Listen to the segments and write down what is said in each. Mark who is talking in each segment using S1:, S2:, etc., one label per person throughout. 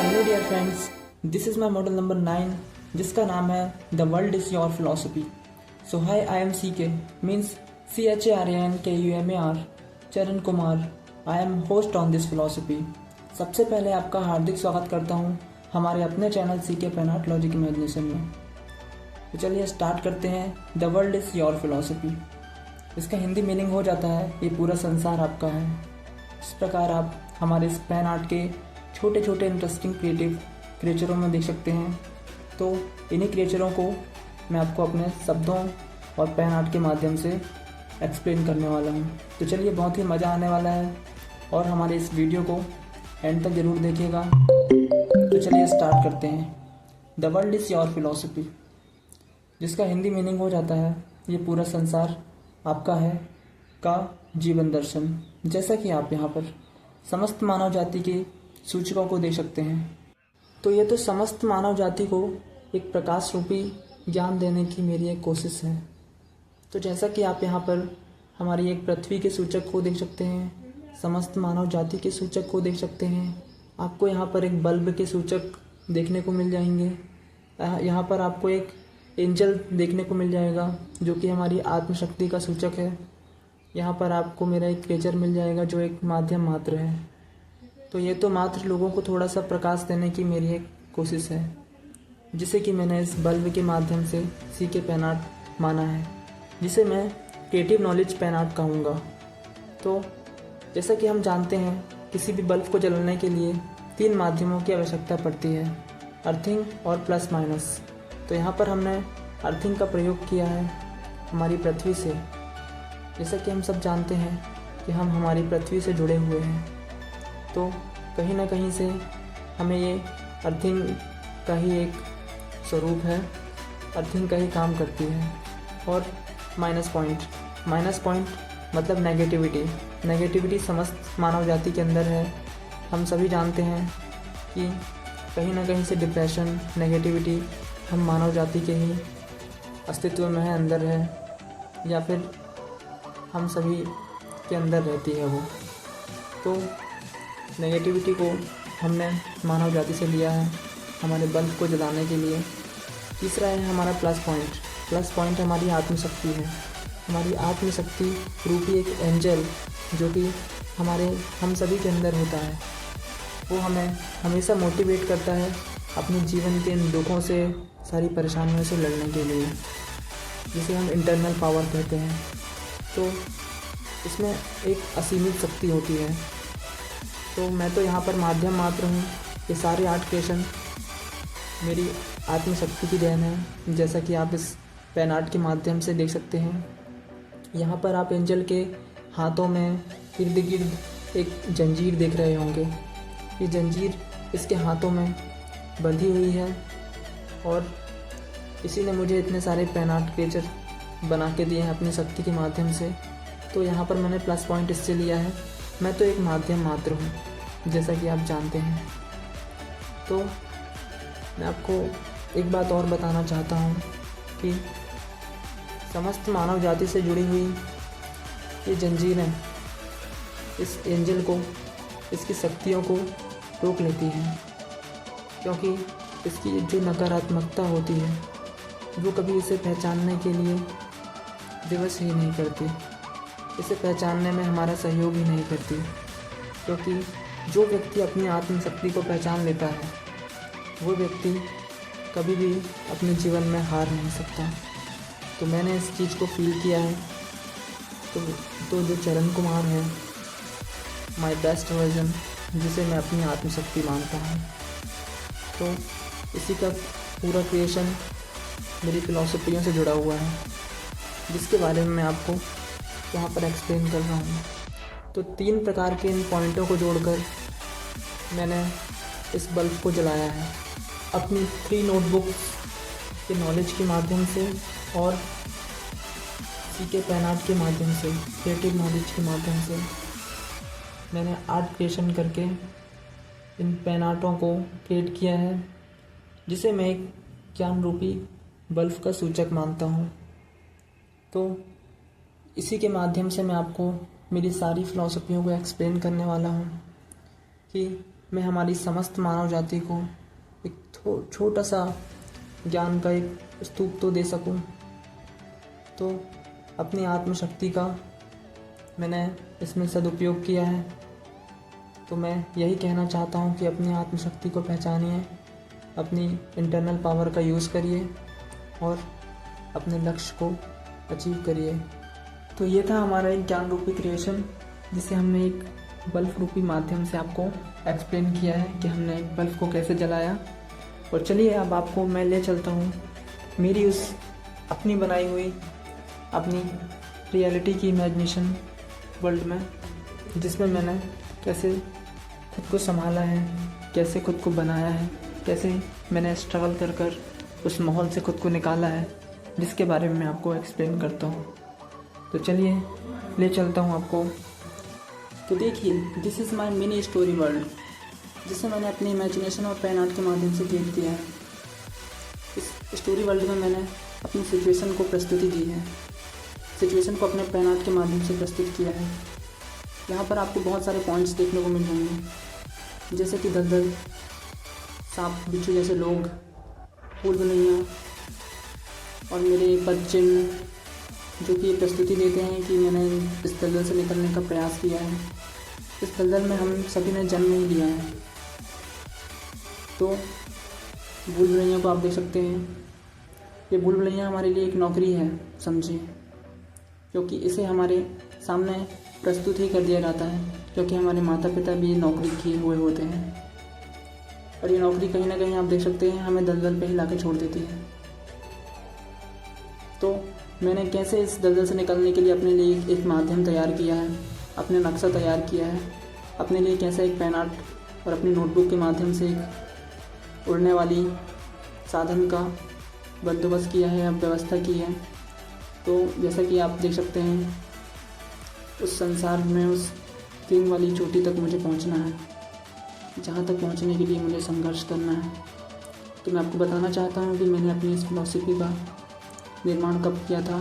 S1: Hello dear friends, this is my model number 9 जिसका नाम है the world is your philosophy. So hi, I am CK means CHARANKUMAR Charan Kumar. I am host on this philosophy. सबसे पहले आपका हार्दिक स्वागत करता हूँ हमारे अपने channel CK pen art logic imagination में। तो चलिए स्टार्ट करते हैं। The world is your philosophy, इसका हिंदी मीनिंग हो जाता है ये पूरा संसार आपका है। इस प्रकार आप हमारे इस पेन आर्ट के छोटे छोटे इंटरेस्टिंग क्रिएटिव क्रिएचरों में देख सकते हैं। तो इन्हीं क्रिएचरों को मैं आपको अपने शब्दों और पेन आर्ट के माध्यम से एक्सप्लेन करने वाला हूँ। तो चलिए, बहुत ही मज़ा आने वाला है और हमारे इस वीडियो को एंड तक ज़रूर देखिएगा। तो चलिए स्टार्ट करते हैं। The world is your philosophy, जिसका हिंदी मीनिंग हो जाता है ये पूरा संसार आपका है का जीवन दर्शन। जैसा कि आप यहाँ पर समस्त मानव जाति के सूचकों को देख सकते हैं। तो ये तो समस्त मानव जाति को एक प्रकाश रूपी ज्ञान देने की मेरी एक कोशिश है। तो जैसा कि आप यहाँ पर हमारी एक पृथ्वी के सूचक को देख सकते हैं, समस्त मानव जाति के सूचक को देख सकते हैं। आपको यहाँ पर एक बल्ब के सूचक देखने को मिल जाएंगे। यहाँ पर आपको एक एंजल देखने को मिल जाएगा जो कि हमारी आत्मशक्ति का सूचक है। यहाँ पर आपको मेरा एक क्रिएचर मिल जाएगा जो एक माध्यम मात्र है। तो ये तो मात्र लोगों को थोड़ा सा प्रकाश देने की मेरी एक कोशिश है, जिसे कि मैंने इस बल्ब के माध्यम से CK पेन आर्ट माना है, जिसे मैं क्रिएटिव नॉलेज पेन आर्ट कहूँगा। तो जैसा कि हम जानते हैं, किसी भी बल्ब को जलाने के लिए 3 माध्यमों की आवश्यकता पड़ती है, अर्थिंग और प्लस माइनस। तो यहाँ पर हमने अर्थिंग का प्रयोग किया है हमारी पृथ्वी से। जैसा कि हम सब जानते हैं कि हम हमारी पृथ्वी से जुड़े हुए हैं, तो कहीं ना कहीं से हमें ये अर्थिंग का ही एक स्वरूप है, अर्थिंग का ही काम करती है। और माइनस पॉइंट मतलब नेगेटिविटी समस्त मानव जाति के अंदर है। हम सभी जानते हैं कि कहीं ना कहीं से डिप्रेशन, नेगेटिविटी हम मानव जाति के ही अस्तित्व में है, अंदर है, या फिर हम सभी के अंदर रहती है वो। तो नेगेटिविटी को हमने मानव जाति से लिया है हमारे बल्ब को जलाने के लिए। तीसरा है हमारा प्लस पॉइंट हमारी आत्मशक्ति है। हमारी आत्मशक्ति रूपी एक एंजल जो कि हम सभी के अंदर होता है, वो हमें हमेशा मोटिवेट करता है अपने जीवन के इन दुखों से, सारी परेशानियों से लड़ने के लिए, जिसे हम इंटरनल पावर कहते हैं। तो इसमें एक असीमित शक्ति होती है। तो मैं तो यहाँ पर माध्यम मात्र हूँ। ये सारे आर्ट क्रिएशन मेरी आत्मशक्ति की देन है, जैसा कि आप इस पेन आर्ट के माध्यम से देख सकते हैं। यहाँ पर आप एंजल के हाथों में इर्द गिर्द एक जंजीर देख रहे होंगे। ये जंजीर इसके हाथों में बंधी हुई है और इसी ने मुझे इतने सारे पेन आर्ट क्रिएचर बना के दिए हैं अपनी शक्ति के माध्यम से। तो यहाँ पर मैंने प्लस पॉइंट इससे लिया है। मैं तो एक माध्यम मात्र हूँ, जैसा कि आप जानते हैं। तो मैं आपको एक बात और बताना चाहता हूँ कि समस्त मानव जाति से जुड़ी हुई ये जंजीरें इस एंजल को, इसकी शक्तियों को रोक लेती हैं, क्योंकि इसकी जो नकारात्मकता होती है वो कभी इसे पहचानने के लिए दिवस ही नहीं करती, इसे पहचानने में हमारा सहयोग ही नहीं करती। क्योंकि जो व्यक्ति अपनी आत्मशक्ति को पहचान लेता है वो व्यक्ति कभी भी अपने जीवन में हार नहीं सकता। तो मैंने इस चीज़ को फील किया है। तो जो चरण कुमार है, माय बेस्ट वर्जन, जिसे मैं अपनी आत्मशक्ति मानता हूँ, तो इसी का पूरा क्रिएशन मेरी फिलॉसफियों से जुड़ा हुआ है, जिसके बारे में मैं आपको यहाँ पर एक्सप्लेन कर रहा हूँ। तो 3 प्रकार के इन पॉइंटों को जोड़कर मैंने इस बल्ब को जलाया है अपनी 3 नोटबुक के नॉलेज के माध्यम से और CK पेन आर्ट के माध्यम से, क्रिएटिव नॉलेज के माध्यम से मैंने आर्ट क्रिएशन करके इन पेन आर्टों को क्रिएट किया है, जिसे मैं एक ज्ञान रूपी बल्ब का सूचक मानता हूँ। तो इसी के माध्यम से मैं आपको मेरी सारी फिलॉसफियों को एक्सप्लेन करने वाला हूँ कि मैं हमारी समस्त मानव जाति को एक छोटा सा ज्ञान का एक स्तूप तो दे सकूं। तो अपनी आत्मशक्ति का मैंने इसमें सदुपयोग किया है। तो मैं यही कहना चाहता हूं कि अपनी आत्मशक्ति को पहचानिए, अपनी इंटरनल पावर का यूज़ करिए और अपने लक्ष्य को अचीव करिए। तो ये था हमारा एक ज्ञान रूपी क्रिएशन, जिसे हमने एक बल्ब रूपी माध्यम से आपको एक्सप्लेन किया है कि हमने एक बल्ब को कैसे जलाया। और चलिए अब आपको मैं ले चलता हूँ मेरी उस अपनी बनाई हुई अपनी रियलिटी की इमेजिनेशन वर्ल्ड में, जिसमें मैंने कैसे खुद को संभाला है, कैसे खुद को बनाया है, कैसे मैंने स्ट्रगल कर कर उस माहौल से खुद को निकाला है, जिसके बारे में मैं आपको एक्सप्लेन करता हूँ। तो चलिए ले चलता हूँ आपको। तो देखिए, this is my mini story world, जिसे मैंने अपनी इमेजिनेशन और पेन आर्ट के माध्यम से क्रिएट किया है। इस स्टोरी वर्ल्ड में मैंने अपनी सिचुएशन को प्रस्तुति दी है, सिचुएशन को अपने पेन आर्ट के माध्यम से प्रस्तुत किया है। यहाँ पर आपको बहुत सारे पॉइंट्स देखने को मिल जाएंगे, जैसे कि दलदल, सांप बिच्छू जैसे लोग, फूल बनैया और मेरे पद चिन्ह, जो कि ये प्रस्तुति देते हैं कि मैंने इस दलदल से निकलने का प्रयास किया है। इस दलदल में हम सभी ने जन्म नहीं लिया है। तो भूल भुलैया को आप देख सकते हैं, ये भूल भुलैया हमारे लिए एक नौकरी है समझिए, क्योंकि इसे हमारे सामने प्रस्तुत ही कर दिया जाता है, क्योंकि हमारे माता पिता भी नौकरी किए हुए होते हैं। और ये नौकरी कहीं ना कहीं आप देख सकते हैं हमें दलदल पे ही ला के छोड़ देती है। तो मैंने कैसे इस दलदल से निकलने के लिए अपने लिए एक माध्यम तैयार किया है, अपने नक्शा तैयार किया है, अपने लिए कैसे एक पेन आर्ट और अपनी नोटबुक के माध्यम से एक उड़ने वाली साधन का बंदोबस्त किया है, अब व्यवस्था की है। तो जैसा कि आप देख सकते हैं, उस संसार में उस किंग वाली चोटी तक मुझे पहुंचना है, जहां तक पहुंचने के लिए मुझे संघर्ष करना है। तो मैं आपको बताना चाहता हूं कि मैंने अपनी इस फिलॉसफी का निर्माण कब किया था।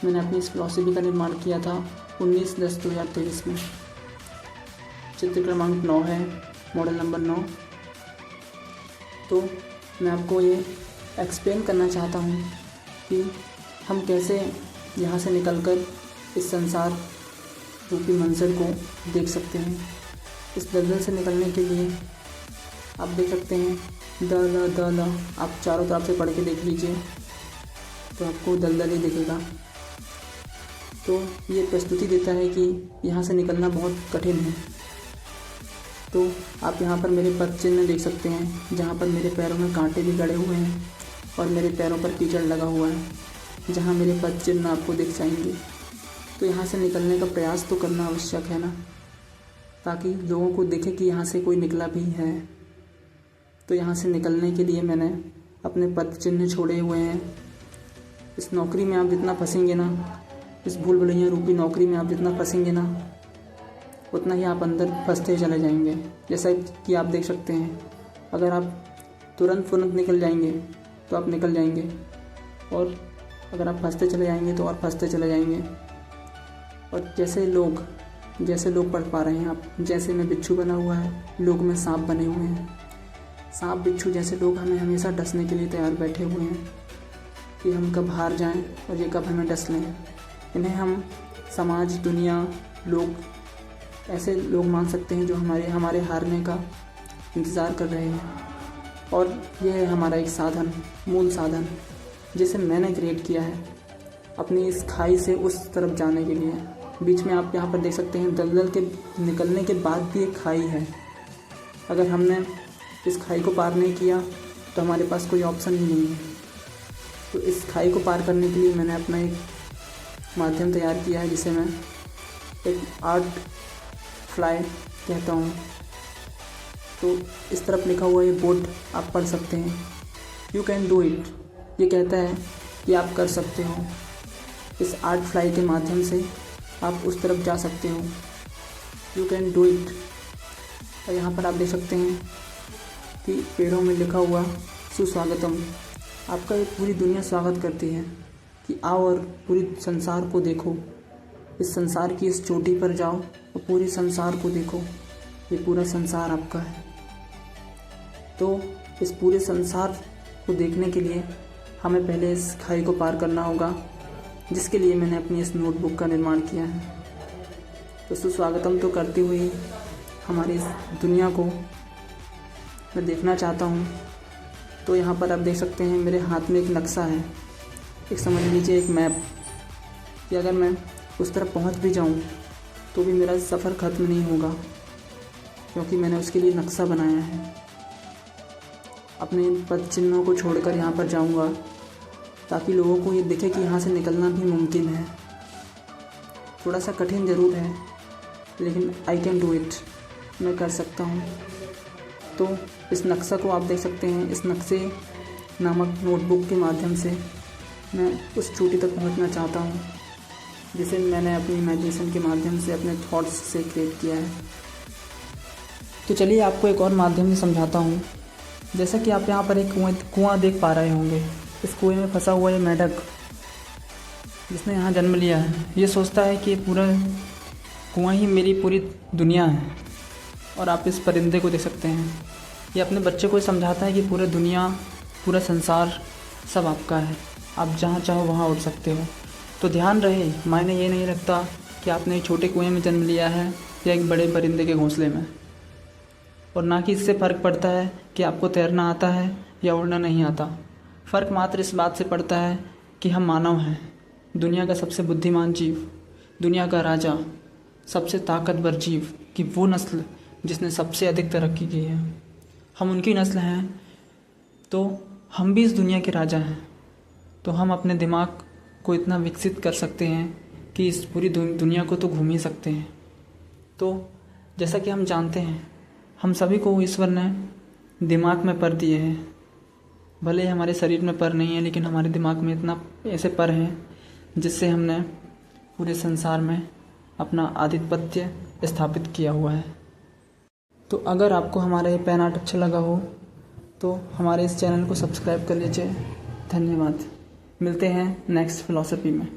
S1: मैंने अपनी इस फिलॉसफी का निर्माण किया था 19/10/2023 में। चित्र क्रमांक 9 है, मॉडल नंबर 9। तो मैं आपको ये एक्सप्लेन करना चाहता हूँ कि हम कैसे यहाँ से निकलकर इस संसार रूपी मंजर को देख सकते हैं। इस दलदल से निकलने के लिए आप देख सकते हैं द आप चारों तरफ से पढ़ के देख लीजिए तो आपको दलदल ही दिखेगा। तो ये प्रस्तुति देता है कि यहाँ से निकलना बहुत कठिन है। तो आप यहाँ पर मेरे पद चिन्ह देख सकते हैं, जहाँ पर मेरे पैरों में कांटे भी गड़े हुए हैं और मेरे पैरों पर कीचड़ लगा हुआ है, जहाँ मेरे पद चिन्ह आपको दिख जाएंगे। तो यहाँ से निकलने का प्रयास तो करना आवश्यक है ना, ताकि लोगों को दिखे कि यहाँ से कोई निकला भी है। तो यहाँ से निकलने के लिए मैंने अपने पद चिन्ह छोड़े हुए हैं। इस नौकरी में आप जितना फंसेंगे ना, इस भूल भुलैया रूपी नौकरी में आप जितना फंसेंगे ना, उतना ही आप अंदर फंसते चले जाएंगे। जैसा कि आप देख सकते हैं, अगर आप तुरंत निकल जाएंगे तो आप निकल जाएंगे, और अगर आप फंसते चले जाएंगे तो और फंसते चले जाएंगे। और जैसे लोग पढ़ पा रहे हैं आप, जैसे में बिच्छू बना हुआ है, लोग में सांप बने हुए हैं। सांप बिच्छू जैसे लोग हमें हमेशा डसने के लिए तैयार बैठे हुए हैं कि हम कब हार जाएं और ये कब हमें डस लें। इन्हें हम समाज, दुनिया, लोग, ऐसे लोग मान सकते हैं जो हमारे हारने का इंतज़ार कर रहे हैं। और ये है हमारा एक साधन, मूल साधन, जिसे मैंने क्रिएट किया है अपनी इस खाई से उस तरफ जाने के लिए। बीच में आप यहाँ पर देख सकते हैं दलदल के निकलने के बाद भी एक खाई है। अगर हमने इस खाई को पार नहीं किया तो हमारे पास कोई ऑप्शन ही नहीं है। तो इस खाई को पार करने के लिए मैंने अपना एक माध्यम तैयार किया है, जिसे मैं एक आर्ट फ्लाई कहता हूँ। तो इस तरफ लिखा हुआ ये बोर्ड आप पढ़ सकते हैं, यू कैन डू इट। ये कहता है कि आप कर सकते हो। इस आर्ट फ्लाई के माध्यम से आप उस तरफ जा सकते हो, यू कैन डू इट। और यहाँ पर आप देख सकते हैं कि पेड़ों में लिखा हुआ सुस्वागतम। आपका ये पूरी दुनिया स्वागत करती है कि आओ और पूरी संसार को देखो। इस संसार की इस चोटी पर जाओ और पूरे संसार को देखो। ये पूरा संसार आपका है। तो इस पूरे संसार को देखने के लिए हमें पहले इस खाई को पार करना होगा, जिसके लिए मैंने अपनी इस नोटबुक का निर्माण किया है। तो सुस्वागतम तो करते हुए हमारी इस दुनिया को मैं देखना चाहता हूँ। तो यहाँ पर आप देख सकते हैं मेरे हाथ में एक नक्शा है, एक समझ लीजिए एक मैप, कि अगर मैं उस तरफ पहुँच भी जाऊँ तो भी मेरा सफ़र ख़त्म नहीं होगा, क्योंकि मैंने उसके लिए नक्शा बनाया है। अपने पद चिन्हों को छोड़कर यहाँ पर जाऊँगा ताकि लोगों को ये दिखे कि यहाँ से निकलना भी मुमकिन है। थोड़ा सा कठिन ज़रूर है, लेकिन आई कैन डू इट, मैं कर सकता हूँ। तो इस नक्शा को आप देख सकते हैं। इस नक्शे नामक नोटबुक के माध्यम से मैं उस चोटी तक पहुँचना चाहता हूँ, जिसे मैंने अपनी इमेजिनेशन के माध्यम से अपने थॉट्स से क्रिएट किया है। तो चलिए आपको एक और माध्यम से समझाता हूँ। जैसा कि आप यहाँ पर एक कुआं देख पा रहे होंगे। इस कुएं में फंसा हुआ ये मेंढक जिसने यहाँ जन्म लिया है, ये सोचता है कि पूरा कुआं ही मेरी पूरी दुनिया है। और आप इस परिंदे को देख सकते हैं, ये अपने बच्चे को समझाता है कि पूरा दुनिया, पूरा संसार सब आपका है, आप जहाँ चाहो वहाँ उड़ सकते हो। तो ध्यान रहे, मायने ये नहीं रखता कि आपने एक छोटे कुएं में जन्म लिया है या एक बड़े परिंदे के घोंसले में, और ना कि इससे फ़र्क पड़ता है कि आपको तैरना आता है या उड़ना नहीं आता। फ़र्क मात्र इस बात से पड़ता है कि हम मानव हैं, दुनिया का सबसे बुद्धिमान जीव, दुनिया का राजा, सबसे ताकतवर जीव की वो नस्ल जिसने सबसे अधिक तरक्की की है, हम उनकी नस्ल हैं। तो हम भी इस दुनिया के राजा हैं। तो हम अपने दिमाग को इतना विकसित कर सकते हैं कि इस पूरी दुनिया को तो घूम ही सकते हैं। तो जैसा कि हम जानते हैं, हम सभी को ईश्वर ने दिमाग में पर दिए हैं। भले हमारे शरीर में पर नहीं है, लेकिन हमारे दिमाग में इतना ऐसे पर हैं जिससे हमने पूरे संसार में अपना आधिपत्य स्थापित किया हुआ है। तो अगर आपको हमारा ये पेन आर्ट अच्छा लगा हो तो हमारे इस चैनल को सब्सक्राइब कर लीजिए। धन्यवाद। मिलते हैं नेक्स्ट फिलॉसफी में।